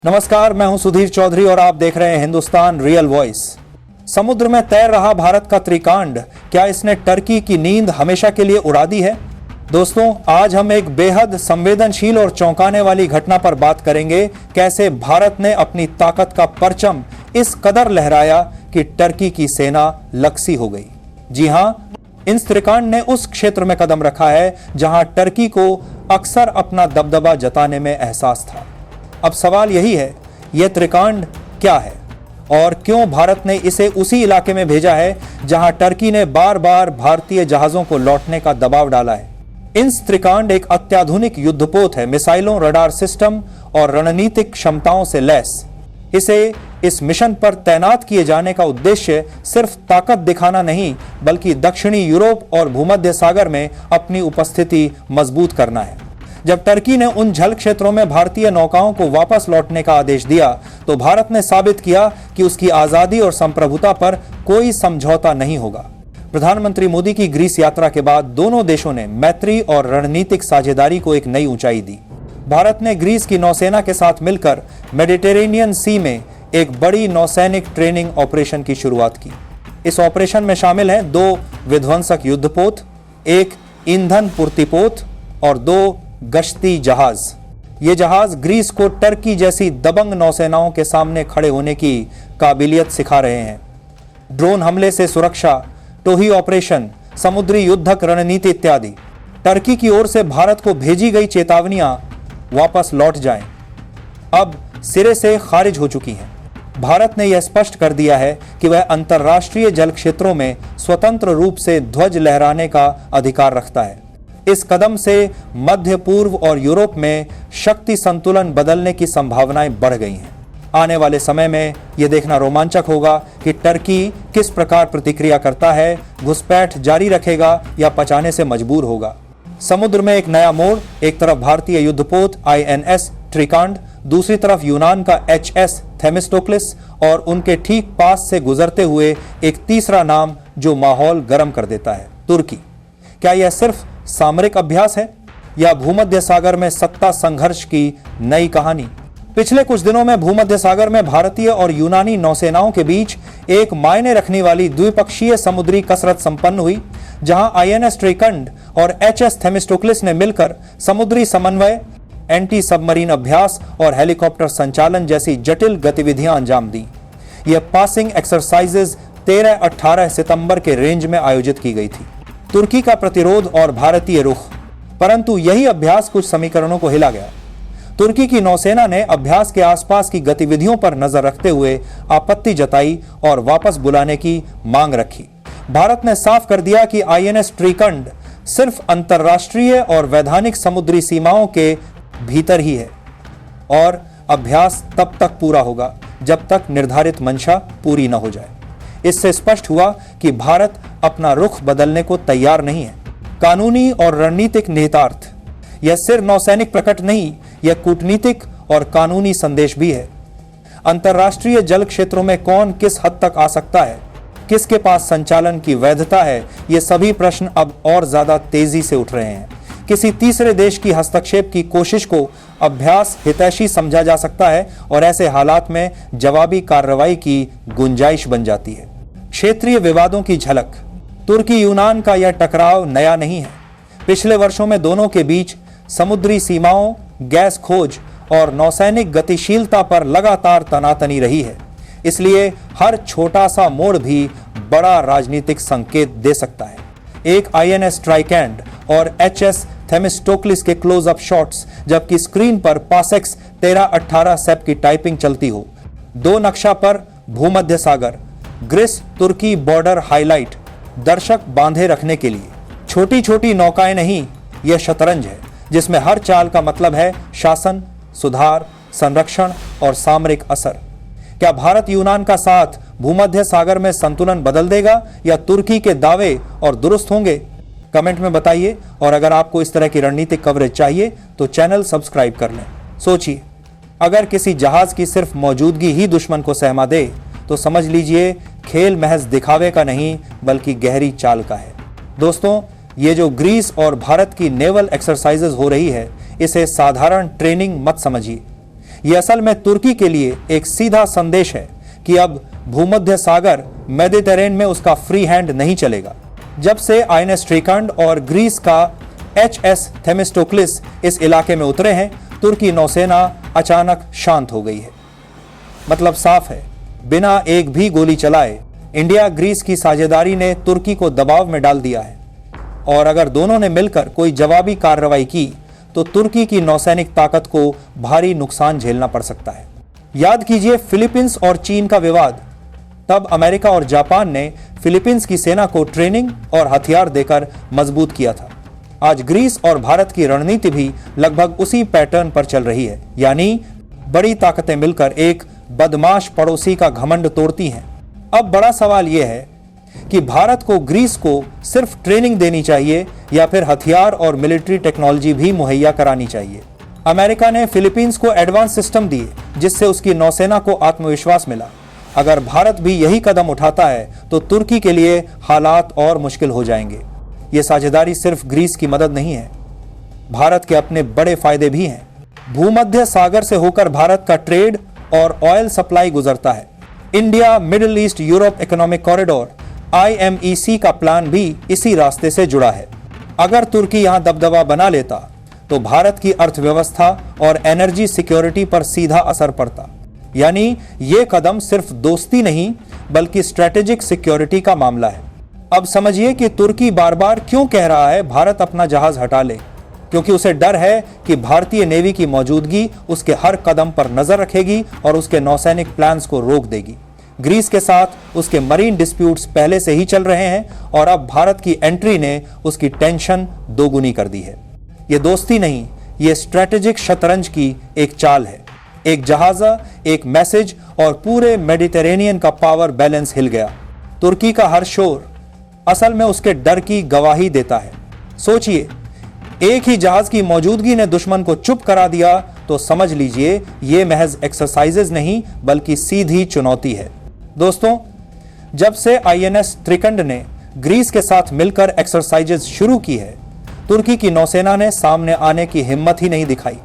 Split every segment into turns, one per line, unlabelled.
नमस्कार, मैं हूं सुधीर चौधरी और आप देख रहे हैं हिंदुस्तान रियल वॉइस। समुद्र में तैर रहा भारत का त्रिकांड, क्या इसने टर्की की नींद हमेशा के लिए उड़ा दी है? दोस्तों, आज हम एक बेहद संवेदनशील और चौंकाने वाली घटना पर बात करेंगे। कैसे भारत ने अपनी ताकत का परचम इस कदर लहराया कि टर्की की सेना लक्सी हो गई। जी हां, इस त्रिकांड ने उस क्षेत्र में कदम रखा है जहां टर्की को अक्सर अपना दबदबा जताने में एहसास था। अब सवाल यही है, यह त्रिकांड क्या है और क्यों भारत ने इसे उसी इलाके में भेजा है जहां टर्की ने बार बार भारतीय जहाजों को लौटने का दबाव डाला है। इस त्रिकांड एक अत्याधुनिक युद्धपोत है, मिसाइलों, रडार सिस्टम और रणनीतिक क्षमताओं से लैस। इसे इस मिशन पर तैनात किए जाने का उद्देश्य सिर्फ ताकत दिखाना नहीं, बल्कि दक्षिणी यूरोप और भूमध्य सागर में अपनी उपस्थिति मजबूत करना है। जब टर्की ने उन जल क्षेत्रों में भारतीय नौकाओं को वापस लौटने का आदेश दिया, तो भारत ने साबित किया कि उसकी आजादी और संप्रभुता पर कोई समझौता नहीं होगा। प्रधानमंत्री मोदी की ग्रीस यात्रा के बाद दोनों देशों ने मैत्री और रणनीतिक साझेदारी को एक नई ऊंचाई दी। भारत ने ग्रीस की नौसेना के साथ मिलकर मेडिटेरेनियन सी में एक बड़ी नौसैनिक ट्रेनिंग ऑपरेशन की शुरुआत की। इस ऑपरेशन में शामिल हैं 2 विध्वंसक युद्धपोत, 1 ईंधन पूर्तिपोत और 2 गश्ती जहाज। ये जहाज ग्रीस को टर्की जैसी दबंग नौसेनाओं के सामने खड़े होने की काबिलियत सिखा रहे हैं। ड्रोन हमले से सुरक्षा, टोही ऑपरेशन, समुद्री युद्धक रणनीति इत्यादि। टर्की की ओर से भारत को भेजी गई चेतावनियां वापस लौट जाएं, अब सिरे से खारिज हो चुकी हैं। भारत ने यह स्पष्ट कर दिया है कि वह अंतर्राष्ट्रीय जल क्षेत्रों में स्वतंत्र रूप से ध्वज लहराने का अधिकार रखता है। इस कदम से मध्य पूर्व और यूरोप में शक्ति संतुलन बदलने की संभावनाएं बढ़ गई हैं। आने वाले समय में यह देखना रोमांचक होगा कि टर्की किस प्रकार प्रतिक्रिया करता है, घुसपैठ जारी रखेगा या पचाने से मजबूर होगा। समुद्र में एक नया मोड़, एक तरफ भारतीय युद्धपोत INS त्रिकांड, दूसरी तरफ यूनान का HS थेमिस्टोक्लिस और उनके ठीक पास से गुजरते हुए एक तीसरा नाम जो माहौल गर्म कर देता है, तुर्की। क्या यह सिर्फ सामरिक अभ्यास है या भूमध्य सागर में सत्ता संघर्ष की नई कहानी? पिछले कुछ दिनों में भूमध्य सागर में भारतीय और यूनानी नौसेनाओं के बीच एक मायने रखने वाली द्विपक्षीय समुद्री कसरत संपन्न हुई, जहां INS त्रिकंड और HS थेमिस्टोक्लिस ने मिलकर समुद्री समन्वय, एंटी सबमरीन अभ्यास और हेलीकॉप्टर संचालन जैसी जटिल गतिविधियां अंजाम दी। यह पासिंग एक्सरसाइजेज 13-18 सितंबर के रेंज में आयोजित की गई थी। तुर्की का प्रतिरोध और भारतीय रुख, परंतु यही अभ्यास कुछ समीकरणों को हिला गया। तुर्की की नौसेना ने अभ्यास के आसपास की गतिविधियों पर नजर रखते हुए आपत्ति जताई और वापस बुलाने की मांग रखी। भारत ने साफ कर दिया कि INS त्रिकंड सिर्फ अंतर्राष्ट्रीय और वैधानिक समुद्री सीमाओं के भीतर ही है और अभ्यास तब तक पूरा होगा जब तक निर्धारित मंशा पूरी न हो जाए। इससे स्पष्ट हुआ कि भारत अपना रुख बदलने को तैयार नहीं है। कानूनी और रणनीतिक निहितार्थ, यह सिर्फ नौसैनिक प्रकट नहीं, यह कूटनीतिक और कानूनी संदेश भी है। अंतर्राष्ट्रीय जल क्षेत्रों में कौन किस हद तक आ सकता है, किसके पास संचालन की वैधता है, ये सभी प्रश्न अब और ज्यादा तेजी से उठ रहे हैं। किसी तीसरे देश की हस्तक्षेप की कोशिश को अभ्यास हितैषी समझा जा सकता है और ऐसे हालात में जवाबी कार्रवाई की गुंजाइश बन जाती है। क्षेत्रीय विवादों की झलक, तुर्की यूनान का यह टकराव नया नहीं है। पिछले वर्षों में दोनों के बीच समुद्री सीमाओं, गैस खोज और नौसैनिक गतिशीलता पर लगातार तनातनी रही है। इसलिए हर छोटा सा मोड़ भी बड़ा राजनीतिक संकेत दे सकता है। एक INS ट्राइकैंड और HS थेमिस्टोक्लिस के क्लोजअप शॉट्स, जबकि स्क्रीन पर पासेक्स 13-18 सेप की टाइपिंग चलती हो। 2 नक्शा पर भूमध्य सागर, ग्रीस तुर्की बॉर्डर हाईलाइट, दर्शक बांधे रखने के लिए। छोटी छोटी नौकाएं नहीं, यह शतरंज है जिसमें हर चाल का मतलब है शासन, सुधार, संरक्षण और सामरिक असर। क्या भारत यूनान का साथ भूमध्य सागर में संतुलन बदल देगा या तुर्की के दावे और दुरुस्त होंगे? कमेंट में बताइए। और अगर आपको इस तरह की रणनीतिक कवरेज चाहिए तो चैनल सब्सक्राइब कर लें। सोचिए, अगर किसी जहाज की सिर्फ मौजूदगी ही दुश्मन को सहमा दे तो समझ लीजिए खेल महज दिखावे का नहीं बल्कि गहरी चाल का है। दोस्तों, ये जो ग्रीस और भारत की नेवल एक्सरसाइजेज हो रही है, इसे साधारण ट्रेनिंग मत समझिए। ये असल में तुर्की के लिए एक सीधा संदेश है कि अब भूमध्य सागर मेडिटेरेनियन में उसका फ्री हैंड नहीं चलेगा। जब से आईएनएस ट्रिकंड और ग्रीस का एचएस थेमिस्टोक्लिस इस इलाके में उतरे हैं, तुर्की नौसेना अचानक शांत हो गई है। मतलब साफ है, बिना एक भी गोली चलाए इंडिया ग्रीस की साझेदारी ने तुर्की को दबाव में डाल दिया है, और अगर दोनों ने मिलकर कोई जवाबी कार्रवाई की तो तुर्की की नौसैनिक ताकत को भारी नुकसान झेलना पड़ सकता है। याद कीजिए फिलीपींस और चीन का विवाद, तब अमेरिका और जापान ने फिलीपींस की सेना को ट्रेनिंग और हथियार देकर मजबूत किया था। आज ग्रीस और भारत की रणनीति भी लगभग उसी पैटर्न पर चल रही है, यानी बड़ी ताकतें मिलकर एक बदमाश पड़ोसी का घमंड तोड़ती हैं। अब बड़ा सवाल यह है कि भारत को ग्रीस को सिर्फ ट्रेनिंग देनी चाहिए या फिर हथियार और मिलिट्री टेक्नोलॉजी भी मुहैया करानी चाहिए। अमेरिका ने फिलीपींस को एडवांस सिस्टम दिए जिससे उसकी नौसेना को आत्मविश्वास मिला। अगर भारत भी यही कदम उठाता है तो तुर्की के लिए हालात और मुश्किल हो जाएंगे। ये साझेदारी सिर्फ ग्रीस की मदद नहीं है, भारत के अपने बड़े फायदे भी हैं। भूमध्य सागर से होकर भारत का ट्रेड और ऑयल सप्लाई गुजरता है। India middle east Europe economic corridor IMEC का प्लान भी इसी रास्ते से जुड़ा है। अगर तुर्की यहां दबदबा बना लेता तो भारत की अर्थव्यवस्था और एनर्जी सिक्योरिटी पर सीधा असर पड़ता। यानी यह कदम सिर्फ दोस्ती नहीं बल्कि स्ट्रेटेजिक सिक्योरिटी का मामला है। अब समझिए कि तुर्की बार बार क्यों कह रहा है भारत अपना जहाज हटा ले, क्योंकि उसे डर है कि भारतीय नेवी की मौजूदगी उसके हर कदम पर नजर रखेगी और उसके नौसैनिक प्लान्स को रोक देगी। ग्रीस के साथ उसके मरीन डिस्प्यूट्स पहले से ही चल रहे हैं और अब भारत की एंट्री ने उसकी टेंशन दोगुनी कर दी है। ये दोस्ती नहीं, ये स्ट्रेटेजिक शतरंज की एक चाल है। एक जहाजा, एक मैसेज और पूरे मेडिटेरेनियन का पावर बैलेंस हिल गया। तुर्की का हर शोर असल में उसके डर की गवाही देता है। सोचिए, एक ही जहाज की मौजूदगी ने दुश्मन को चुप करा दिया तो समझ लीजिए ये महज एक्सरसाइजेज नहीं बल्कि सीधी चुनौती है। दोस्तों, जब से आईएनएस त्रिकंड ने ग्रीस के साथ मिलकर एक्सरसाइजेज शुरू की है, तुर्की की नौसेना ने सामने आने की हिम्मत ही नहीं दिखाई।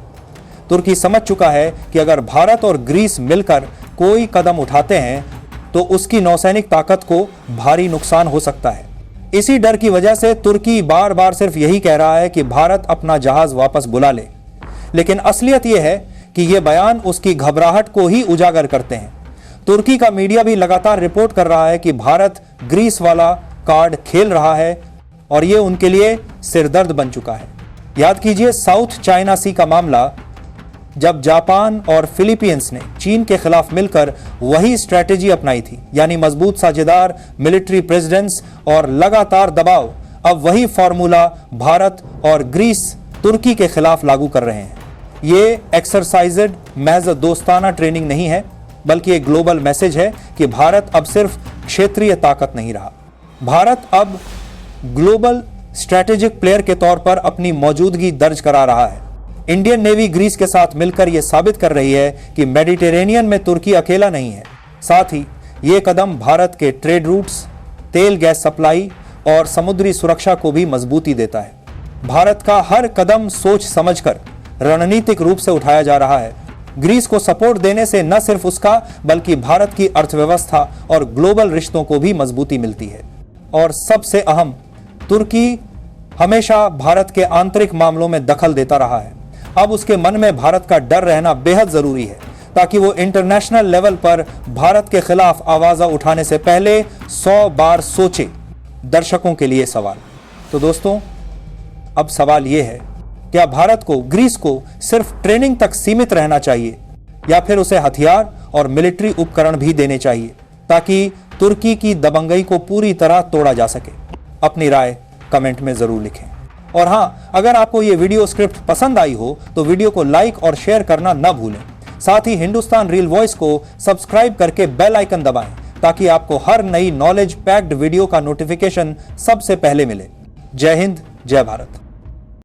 तुर्की समझ चुका है कि अगर भारत और ग्रीस मिलकर कोई कदम उठाते हैं तो उसकी नौसैनिक ताकत को भारी नुकसान हो सकता है। इसी डर की वजह से तुर्की बार बार सिर्फ यही कह रहा है कि भारत अपना जहाज वापस बुला ले, लेकिन असलियत यह है कि यह बयान उसकी घबराहट को ही उजागर करते हैं। तुर्की का मीडिया भी लगातार रिपोर्ट कर रहा है कि भारत ग्रीस वाला कार्ड खेल रहा है और यह उनके लिए सिरदर्द बन चुका है। याद कीजिए साउथ चाइना सी का मामला, जब जापान और फिलीपींस ने चीन के खिलाफ मिलकर वही स्ट्रैटेजी अपनाई थी, यानी मजबूत साझेदार, मिलिट्री प्रेसिडेंस और लगातार दबाव। अब वही फॉर्मूला भारत और ग्रीस तुर्की के खिलाफ लागू कर रहे हैं। ये एक्सरसाइज्ड महज दोस्ताना ट्रेनिंग नहीं है बल्कि एक ग्लोबल मैसेज है कि भारत अब सिर्फ क्षेत्रीय ताकत नहीं रहा, भारत अब ग्लोबल स्ट्रैटेजिक प्लेयर के तौर पर अपनी मौजूदगी दर्ज करा रहा है। इंडियन नेवी ग्रीस के साथ मिलकर यह साबित कर रही है कि मेडिटेरेनियन में तुर्की अकेला नहीं है। साथ ही ये कदम भारत के ट्रेड रूट्स, तेल गैस सप्लाई और समुद्री सुरक्षा को भी मजबूती देता है। भारत का हर कदम सोच समझकर रणनीतिक रूप से उठाया जा रहा है। ग्रीस को सपोर्ट देने से न सिर्फ उसका बल्कि भारत की अर्थव्यवस्था और ग्लोबल रिश्तों को भी मजबूती मिलती है। और सबसे अहम, तुर्की हमेशा भारत के आंतरिक मामलों में दखल देता रहा है। अब उसके मन में भारत का डर रहना बेहद जरूरी है ताकि वो इंटरनेशनल लेवल पर भारत के खिलाफ आवाज़ उठाने से पहले 100 बार सोचे। दर्शकों के लिए सवाल, तो दोस्तों अब सवाल यह है, क्या भारत को ग्रीस को सिर्फ ट्रेनिंग तक सीमित रहना चाहिए या फिर उसे हथियार और मिलिट्री उपकरण भी देने चाहिए ताकि तुर्की की दबंगई को पूरी तरह तोड़ा जा सके? अपनी राय कमेंट में जरूर लिखें। और हाँ, अगर आपको ये वीडियो स्क्रिप्ट पसंद आई हो तो वीडियो को लाइक और शेयर करना न भूलें। साथ ही हिंदुस्तान रियल वॉइस को सब्सक्राइब करके बेल आइकन दबाएं ताकि आपको हर नई नॉलेज पैक्ड वीडियो का नोटिफिकेशन सबसे पहले मिले। जय हिंद, जय भारत।